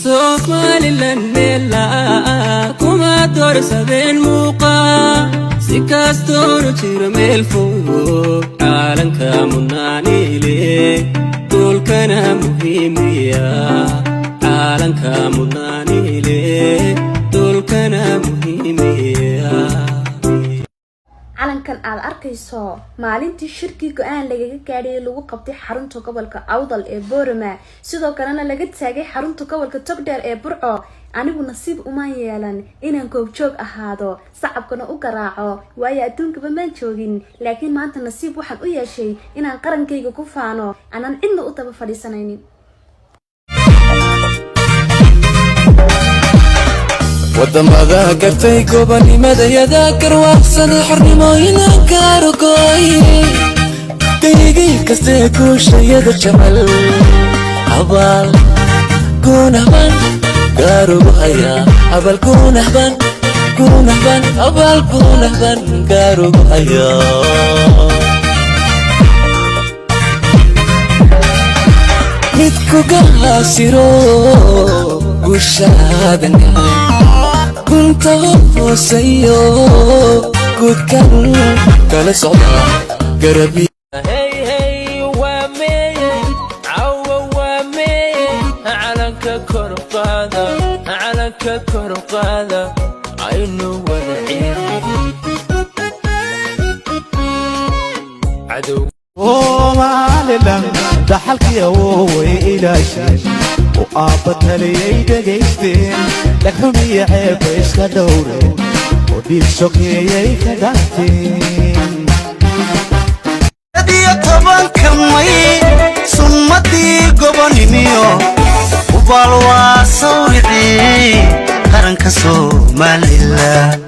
Somaliland mela kuma dorsadeen muuqa si kastoo jiro meel fog caalanka mudnaanile dulkana muhiimiya caalanka mudnaanile dulkana muhiimiya calankan aad arkayso maalintii shirki go'aan lagaga gaadhay lagu qabtay xarunta gobolka Awdal ee Boorama sidoo kalena laga taagay xarunta gobolka Togdheer ee Burco anigu nasiib uma yeelan inaan goobjoog ahaado sacabkana u garaaco waayo adduunka ma joogin laakiin maanta nasiib waxaan u yeeshay inaan qarankayga ku faano aanan cidna u daba fadhiisanaynin wadamada gartay goobanimadayada garwaaqsaday xornimooyina gaarugooy daygay kastee kuushayada jamal abaal kunahban gaarugu haya abal kunahban abal kunahban gaarugu haya midku gaasiro gushaadanka kunta hoosayo gudkan kala socda garabi hey waa meeye cawa waa meeye calanka kor qaada aynu wada cadow Somaliland dhaxalkii way ilaashay وأبطلي دقيقتين لكم يا عيب إيش كدوري ودي الشوكي كدارتين دي طبعا كمي سمتي قبني ميو وبالوا صوري قرن كسو مالله